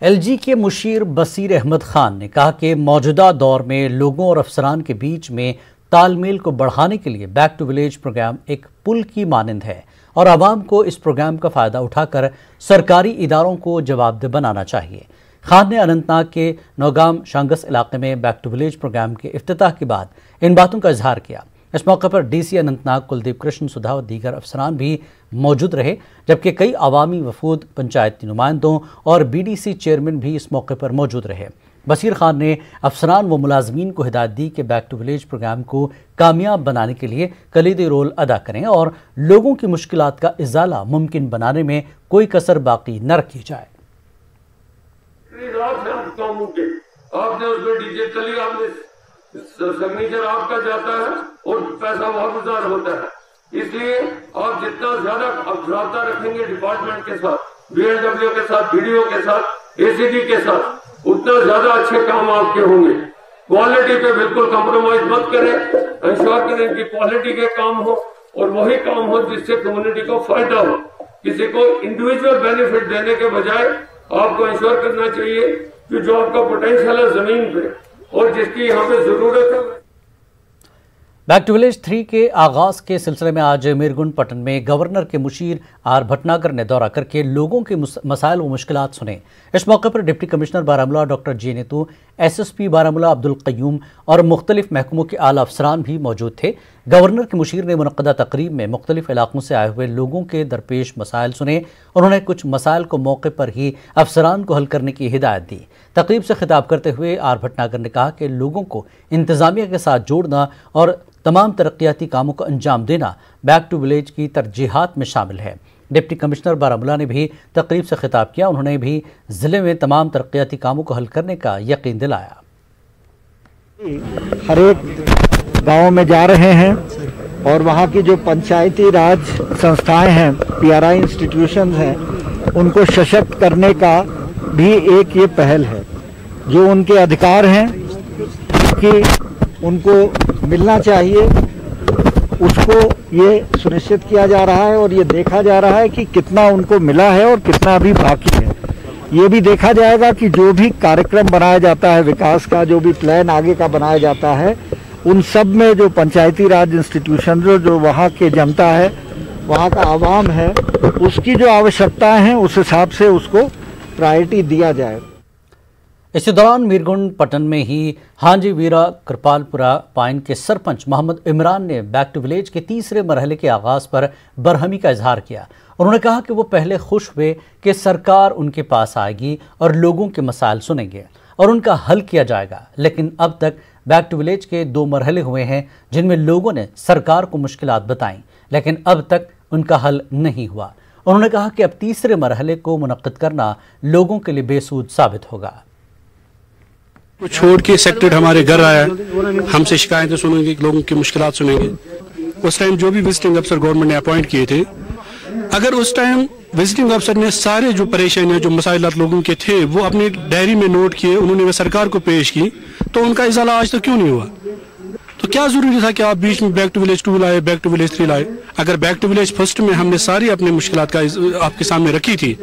LG के मुशीर बसीर अहमद खान ने कहा कि मौजूदा दौर में लोगों और अफसरान के बीच में तालमेल को बढ़ाने के लिए बैक टू विलेज प्रोग्राम एक पुल की मानंद है और आवाम को इस प्रोग्राम का फ़ायदा उठाकर सरकारी इदारों को जवाबदेह बनाना चाहिए। खान ने अनंतनाग के नौगाम शांगस इलाके में बैक टू विलेज प्रोग्राम के इफ्तिताह के बाद इन बातों का इजहार किया। इस मौके पर डीसी अनंतनाग कुलदीप कृष्ण सुधा और दीगर अफसरान भी मौजूद रहे, जबकि कई अवामी वफूद, पंचायती नुमाइंदों और बीडीसी चेयरमैन भी इस मौके पर मौजूद रहे। बसीर खान ने अफसरान व मुलाजमीन को हिदायत दी कि बैक टू विलेज प्रोग्राम को कामयाब बनाने के लिए कलीदी रोल अदा करें और लोगों की मुश्किलात का इजाला मुमकिन बनाने में कोई कसर बाकी न रखी जाए। आपने उसमें डिजिटली आपने सिग्नेचर आपका जाता है और पैसा वापस होता है, इसलिए आप जितना ज्यादा रब्ता रखेंगे डिपार्टमेंट के साथ, बीएलडब्ल्यू के साथ, बीडीओ के साथ, एसीडी के साथ, उतना ज्यादा अच्छे काम आपके होंगे। क्वालिटी पे बिल्कुल कंप्रोमाइज मत करें, इंश्योर करें कि क्वालिटी के काम हो और वही काम हो जिससे कम्युनिटी को फायदा हो। किसी को इंडिविजुअल बेनिफिट देने के बजाय आपको इंश्योर करना चाहिए कि जो आपका पोटेंशियल है जमीन पे और जिसकी यहाँ पे जरूरत है। बैक टू विलेज 3 के आगाज के सिलसिले में आज मीरगुंड पट्टन में गवर्नर के मुशीर आर भटनागर ने दौरा करके लोगों के मसाइल व मुश्किलात सुने। इस मौके पर डिप्टी कमिश्नर बारामूला डॉक्टर जे नेतू, एसएसपी बारामूला अब्दुल क़य्यूम और मुख्तलिफ महकमों के आला अफसरान भी मौजूद थे। गवर्नर के मुशीर ने मुनक़्क़दा तकरीब में मुख्तलिफ इलाकों से आए हुए लोगों के दरपेश मसाइल सुने। उन्होंने कुछ मसाइल को मौके पर ही अफसरान को हल करने की हिदायत दी। तकरीब से खिताब करते हुए आर भटनागर ने कहा कि लोगों को इंतज़ामिया के साथ जोड़ना और तमाम तरक्याती कामों को अंजाम देना बैक टू विलेज की तरजीहात में शामिल है। डिप्टी कमिश्नर बारामूला ने भी तकरीब से खिताब किया। उन्होंने भी ज़िले में तमाम तरक्याती कामों को हल करने का यकीन दिलाया। हर एक गाँव में जा रहे हैं और वहाँ की जो पंचायती राज संस्थाएं हैं, पीआरआई इंस्टीट्यूशंस हैं, उनको सशक्त करने का भी एक ये पहल है। जो उनके अधिकार हैं कि उनको मिलना चाहिए, उसको ये सुनिश्चित किया जा रहा है और ये देखा जा रहा है कि कितना उनको मिला है और कितना अभी बाकी है। ये भी देखा जाएगा कि जो भी कार्यक्रम बनाया जाता है, विकास का जो भी प्लान आगे का बनाया जाता है, उन सब में जो पंचायती राज इंस्टीट्यूशन जो वहाँ के जनता है, वहाँ का आवाम है, उसकी जो आवश्यकता है उस हिसाब से उसको प्रायोरिटी दिया जाए। इसी दौरान मीरगुंड पट्टन में ही हांजी वीरा कृपालपुरा पाइन के सरपंच मोहम्मद इमरान ने बैक टू विलेज के तीसरे मरहले के आगाज़ पर बरहमी का इजहार किया। उन्होंने कहा कि वो पहले खुश हुए कि सरकार उनके पास आएगी और लोगों के मसाइल सुनेंगे और उनका हल किया जाएगा, लेकिन अब तक बैक टू विलेज के 2 मरहले हुए हैं जिनमें लोगों ने सरकार को मुश्किलात बताईं, लेकिन अब तक उनका हल नहीं हुआ। उन्होंने कहा कि अब तीसरे मरहले को मुनक्किद करना लोगों के लिए बेसूद साबित होगा। छोड़ के सेक्रेटरी हमारे घर आया, हमसे शिकायतें सुनेंगे, लोगों की मुश्किलात सुनेंगे। उस टाइम जो भी विजिटिंग अफसर गवर्नमेंट ने अपॉइंट किए थे, अगर उस टाइम विजिटिंग अफसर ने सारे जो परेशानियां, जो मसाइलात लोगों के थे, वो अपने डायरी में नोट किए, उन्होंने वह सरकार को पेश की, तो उनका इजाला आज तक क्यों नहीं हुआ? तो क्या जरूरी था कि आप बीच में बैक टू विलेज 2 लाए, बैक टू विलेज 3 लाए? अगर बैक टू विलेज फर्स्ट में हमने सारी अपनी मुश्किलात का आपके सामने रखी थी,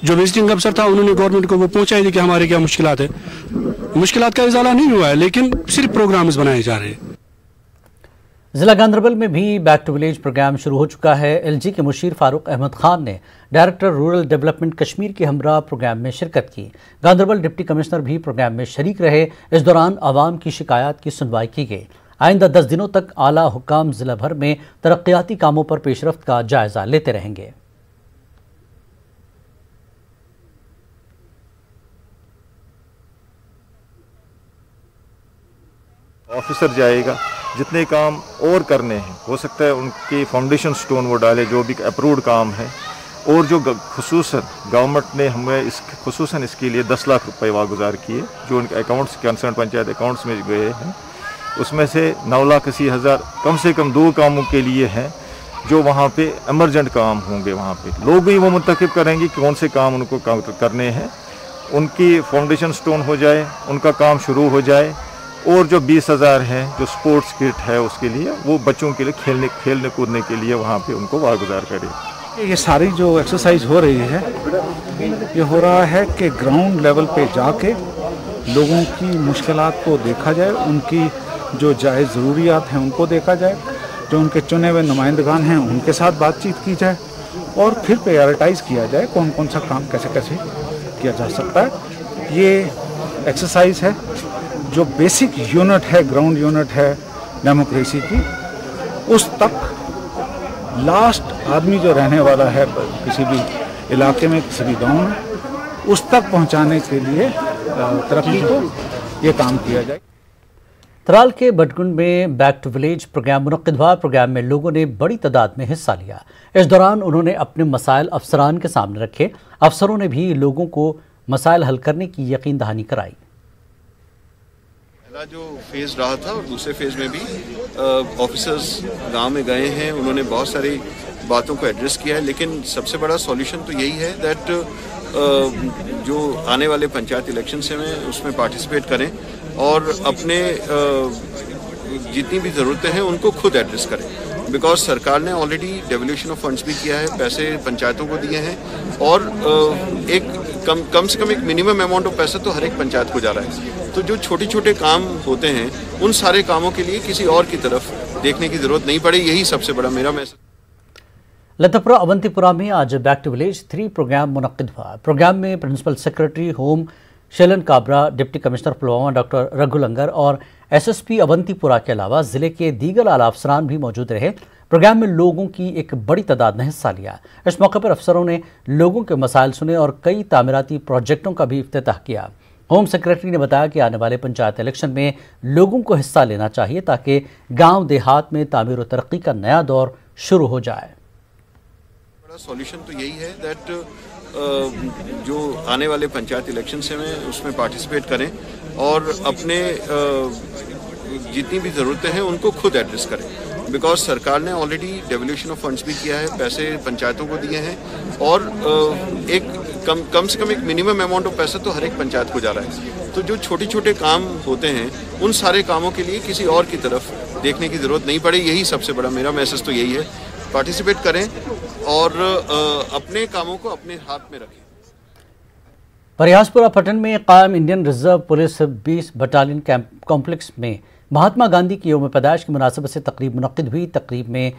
जो विजिटिंग अफसर था उन्होंने गवर्नमेंट को वो पहुंचाई थी कि हमारे क्या मुश्किलात है। मुश्किलात का इजाला नहीं हुआ है, लेकिन सिर्फ प्रोग्राम्स बनाए जा रहे हैं। जिला गांधरबल में भी बैक टू विलेज प्रोग्राम शुरू हो चुका है। एलजी के मुशीर फारूक अहमद खान ने डायरेक्टर रूरल डेवलपमेंट कश्मीर के हमरा प्रोग्राम में शिरकत की। गांधरबल डिप्टी कमिश्नर भी प्रोग्राम में शरीक रहे। इस दौरान आवाम की शिकायत की सुनवाई की गई। आइंदा 10 दिनों तक आला हुक्काम जिला भर में तरक्याती कामों पर पेशरफ्त का जायजा लेते रहेंगे। ऑफिसर जाएगा, जितने काम और करने हैं, हो सकता है उनकी फाउंडेशन स्टोन वो डाले, जो भी अप्रूव्ड काम है, और जो खुसूसन गवर्नमेंट ने हमें खुसूसन इसके लिए 10 लाख रुपए वागुजार किए, जो उनके अकाउंट्स, कंसर्न पंचायत अकाउंट्स में गए हैं, उसमें से 9,80,000 कम से कम 2 कामों के लिए हैं, जो वहाँ पे इमरजेंट काम होंगे। वहाँ पे लोग ही वो मुंतखब करेंगे कि कौन से काम उनको करने हैं, उनकी फाउंडेशन स्टोन हो जाए, उनका काम शुरू हो जाए। और जो 20,000 है जो स्पोर्ट्स किट है उसके लिए, वो बच्चों के लिए खेलने कूदने के लिए वहाँ पे उनको वागुजार करें। ये सारी जो एक्सरसाइज हो रही है ये हो रहा है कि ग्राउंड लेवल पे जाके लोगों की मुश्किलात को देखा जाए, उनकी जो जायज़ ज़रूरियात हैं उनको देखा जाए, जो उनके चुने हुए नुमाइंदगान हैं उनके साथ बातचीत की जाए और फिर प्रायोरिटाइज़ किया जाए कौन कौन सा काम कैसे कैसे किया जा सकता है। ये एक्सरसाइज है जो बेसिक यूनिट है, ग्राउंड यूनिट है डेमोक्रेसी की, उस तक लास्ट आदमी जो रहने वाला है किसी भी इलाके में, किसी भी गांव में, उस तक पहुंचाने के लिए तरक्की को ये काम किया जाए। तराल के बटगुंड में बैक टू विलेज प्रोग्राम मुनक्किद हुआ। प्रोग्राम में लोगों ने बड़ी तादाद में हिस्सा लिया। इस दौरान उन्होंने अपने मसाइल अफसरान के सामने रखे। अफसरों ने भी लोगों को मसाइल हल करने की यकीन दहानी कराई। पहला जो फेज़ रहा था और दूसरे फेज़ में भी ऑफिसर्स गांव में गए हैं, उन्होंने बहुत सारी बातों को एड्रेस किया है, लेकिन सबसे बड़ा सॉल्यूशन तो यही है दैट जो आने वाले पंचायत इलेक्शन से में उसमें पार्टिसिपेट करें और अपने जितनी भी ज़रूरतें हैं उनको खुद एड्रेस करें, बिकॉज सरकार ने ऑलरेडी डेवल्यूशन ऑफ फंड्स भी किया है, पैसे पंचायतों को दिए हैं और एक कम से कम एक मिनिमम अमाउंट ऑफ पैसा तो हर एक पंचायत को जा रहा है। तो जो छोटे छोटे काम होते हैं उन सारे कामों के लिए किसी और की तरफ देखने की ज़रूरत नहीं पड़े, यही सबसे बड़ा मेरा मैसेज। लतापुरा अवंतीपुरा में आज बैक टू विलेज 3 प्रोग्राम मुनक्किद हुआ। प्रोग्राम में principal secretary home Shaleen Kabra, deputy commissioner Pulwama doctor Raghu Langar और एसएसपी अवंतीपुरा के अलावा जिले के दीगर आला अफसरान भी मौजूद रहे। प्रोग्राम में लोगों की एक बड़ी तादाद ने हिस्सा लिया। इस मौके पर अफसरों ने लोगों के मसाइल सुने और कई तामीराती प्रोजेक्टों का भी इफ्तिताह किया। होम सेक्रेटरी ने बताया कि आने वाले पंचायत इलेक्शन में लोगों को हिस्सा लेना चाहिए ताकि गांव देहात में तामीर और तरक्की का नया दौर शुरू हो जाए। सॉल्यूशन तो यही है दैट जो आने वाले पंचायत इलेक्शन से में उसमें पार्टिसिपेट करें और अपने जितनी भी ज़रूरतें हैं उनको खुद एड्रेस करें, बिकॉज सरकार ने ऑलरेडी डेवल्यूशन ऑफ फंड्स भी किया है, पैसे पंचायतों को दिए हैं और एक कम से कम एक मिनिमम अमाउंट ऑफ पैसा तो हर एक पंचायत को जा रहा है। तो जो छोटे छोटे काम होते हैं उन सारे कामों के लिए किसी और की तरफ देखने की ज़रूरत नहीं पड़े, यही सबसे बड़ा मेरा मैसेज तो यही है। पार्टिसिपेट करें और अपने कामों को अपने हाथ में रखें। परिहासपुरा पटन में कायम Indian reserve police 20 battalion camp complex में महात्मा गांधी की यौम पैदाइश की मुनासिबत से तकरीब मुनक्किद हुई। तकरीब में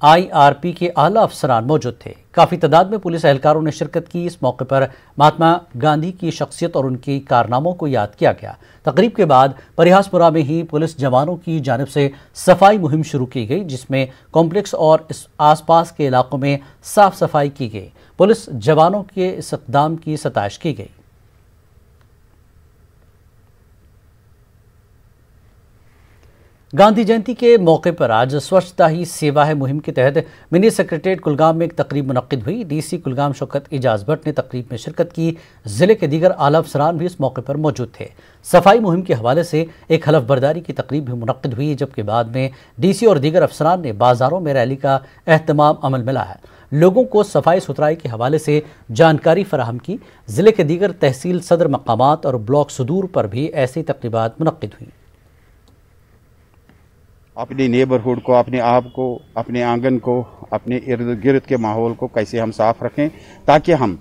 IRP के आला अफसरान मौजूद थे। काफ़ी तादाद में पुलिस एहलकारों ने शिरकत की। इस मौके पर महात्मा गांधी की शख्सियत और उनकी कारनामों को याद किया गया। तकरीब के बाद परिहासपुरा में ही पुलिस जवानों की जानिब से सफाई मुहिम शुरू की गई, जिसमें कॉम्प्लेक्स और इस आसपास के इलाकों में साफ सफाई की गई। पुलिस जवानों के इस इक़दाम की सताइश की गई। गांधी जयंती के मौके पर आज स्वच्छता ही सेवा है मुहिम के तहत मिनी सेक्रेटेरिएट कुलगाम में एक तकरीब मुनक्किद हुई। DC कुलगाम शौकत इजाज भट्ट ने तकरीब में शिरकत की। जिले के दीगर आला अफसरान भी इस मौके पर मौजूद थे। सफाई मुहिम के हवाले से एक हलफ बर्दारी की तकरीब भी मुनक्किद हुई, जबकि बाद में DC और दीगर अफसरान ने बाजारों में रैली का एहतमाम अमल में लाया। लोगों को सफाई सुथराई के हवाले से जानकारी फराहम की। जिले के दीगर तहसील सदर मकामात और ब्लॉक सुदूर पर भी ऐसी तकरीबात मुनक्किद हुई। अपने नेबरहुड को, अपने आप को, अपने आंगन को, अपने इर्द गिर्द के माहौल को कैसे हम साफ़ रखें, ताकि हम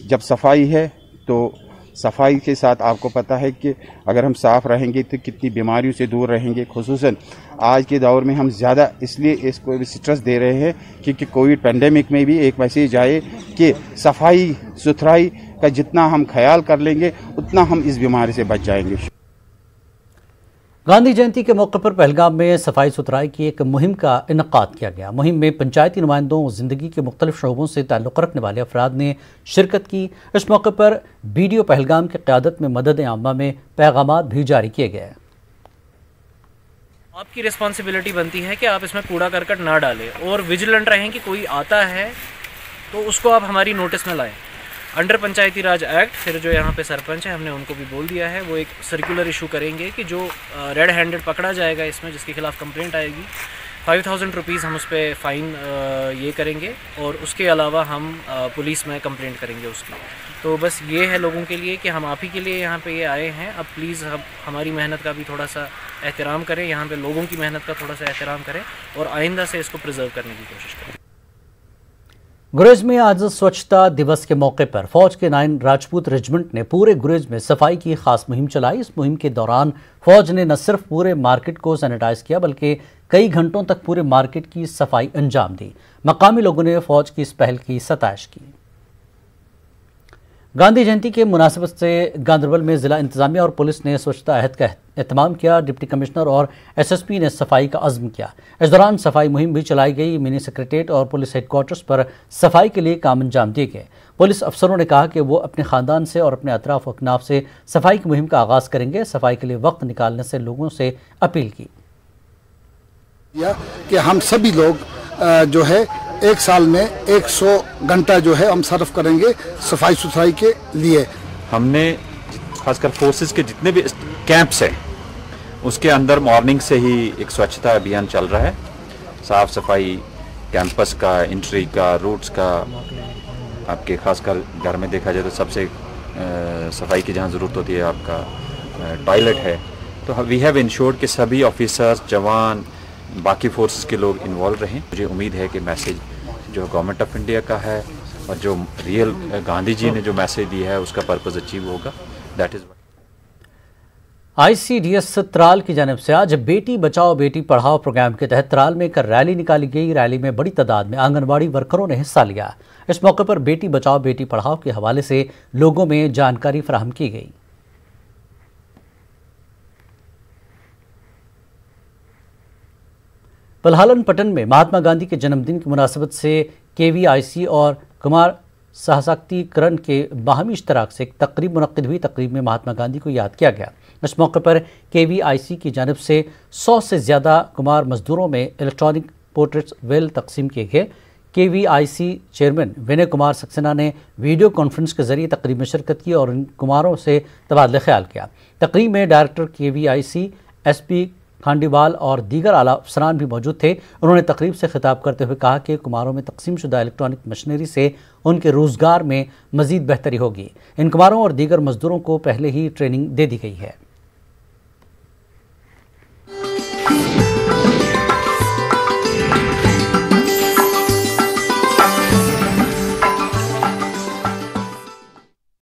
जब सफाई है तो सफाई के साथ आपको पता है कि अगर हम साफ़ रहेंगे तो कितनी बीमारियों से दूर रहेंगे। खुसूसन आज के दौर में हम ज़्यादा इसलिए इसको स्ट्रेस दे रहे हैं क्योंकि कोविड पेंडेमिक में भी एक मैसेज आए कि सफाई सुथराई का जितना हम ख्याल कर लेंगे उतना हम इस बीमारी से बच जाएंगे। गांधी जयंती के मौके पर पहलगाम में सफाई सुथराई की एक मुहिम का इनकाद किया गया। मुहिम में पंचायती नुमाइंदों, जिंदगी के मुख्तलिफ शोबों से ताल्लुक़ रखने वाले अफराद ने शिरकत की। इस मौके पर BDO पहलगाम की क़यादत में मदद आम्मा में पैगामात भी जारी किए गए। आपकी रिस्पॉन्सिबिलिटी बनती है कि आप इसमें कूड़ा करकट ना डालें और विजिलेंट रहें कि कोई आता है तो उसको आप हमारी नोटिस में लाएं। अंडर पंचायती राज एक्ट फिर जो यहाँ पे सरपंच है हमने उनको भी बोल दिया है, वो एक सर्कुलर इशू करेंगे कि जो रेड हैंडेड पकड़ा जाएगा इसमें, जिसके खिलाफ कंप्लेंट आएगी 5000 रुपीज़ हम उस पर फ़ाइन ये करेंगे और उसके अलावा हम पुलिस में कंप्लेंट करेंगे उसकी। तो बस ये है लोगों के लिए कि हम आप ही के लिए यहाँ पे ये आए हैं। अब प्लीज़ हम हमारी मेहनत का भी थोड़ा सा एहतराम करें, यहाँ पे लोगों की मेहनत का थोड़ा सा एहतराम करें और आइंदा से इसको प्रिजर्व करने की कोशिश करें। गुरेज में आज स्वच्छता दिवस के मौके पर फौज के 9 राजपूत रेजिमेंट ने पूरे गुरेज में सफाई की खास मुहिम चलाई। इस मुहिम के दौरान फौज ने न सिर्फ पूरे मार्केट को सैनिटाइज किया बल्कि कई घंटों तक पूरे मार्केट की सफाई अंजाम दी। मकामी लोगों ने फौज की इस पहल की सताइश की। गांधी जयंती के मुनासिबत से गांधरबल में जिला इंतजामिया और पुलिस ने स्वच्छता अहद का एहतमाम किया। डिप्टी कमिश्नर और एसएसपी ने सफाई का अज़्म किया। इस दौरान सफाई मुहिम भी चलाई गई। मिनी सेक्रेटेरिएट और पुलिस हेडक्वार्टर्स पर सफाई के लिए काम अंजाम दिए गए। पुलिस अफसरों ने कहा कि वो अपने खानदान से और अपने अतराफ व अकनाफ से सफाई की मुहिम का आगाज़ करेंगे। सफाई के लिए वक्त निकालने से लोगों से अपील की कि हम सभी लोग जो है एक साल में 100 घंटा जो है हम सर्व करेंगे सफाई सुथराई के लिए। हमने खासकर फोर्सेस के जितने भी कैंप्स हैं उसके अंदर मॉर्निंग से ही एक स्वच्छता अभियान चल रहा है। साफ सफाई कैंपस का, एंट्री का, रूट्स का, आपके खासकर घर में देखा जाए तो सबसे सफाई की जहाँ ज़रूरत होती है आपका टॉयलेट है। तो वी हैव इंश्योर्ड कि सभी ऑफिसर्स, जवान, बाकी फोर्सेस के लोग इन्वॉल्व रहें। मुझे उम्मीद है कि मैसेज जो गवर्नमेंट ऑफ इंडिया का है और जो रियल गांधी जी ने जो मैसेज दिया है उसका पर्पस अचीव होगा। दैट इज ICDS त्राल की जानिब से आज बेटी बचाओ बेटी पढ़ाओ प्रोग्राम के तहत त्राल में एक रैली निकाली गई। रैली में बड़ी तादाद में आंगनबाड़ी वर्करों ने हिस्सा लिया। इस मौके पर बेटी बचाओ बेटी पढ़ाओ के हवाले से लोगों में जानकारी फराहम की गई। पलहालन पटन में महात्मा गांधी के जन्मदिन की मुनासिबत से KVIC और कुमार सशक्तिकरण के बाहमी इश्तराक से एक तकरीब मुनक्किद हुई। तकरीब में महात्मा गांधी को याद किया गया। इस मौके पर KVIC की जानिब से 100 से ज़्यादा कुमार मजदूरों में इलेक्ट्रॉनिक पोर्ट्रेट्स वेल तकसीम किए गए। KVIC चेयरमैन विनय कुमार सक्सेना ने वीडियो कॉन्फ्रेंस के जरिए तकरीब में शिरकत की और इन कुमारों से तबादला ख्याल किया। तकरीब में डायरेक्टर KVIC SP खांडीवाल और दीगर आला अफसरान भी मौजूद थे। उन्होंने तकरीब से खिताब करते हुए कहा कि कुमारों में तकसीम शुदा इलेक्ट्रॉनिक मशीनरी से उनके रोज़गार में मज़ीद बेहतरी होगी। इन कुमारों और दीगर मजदूरों को पहले ही ट्रेनिंग दे दी गई है।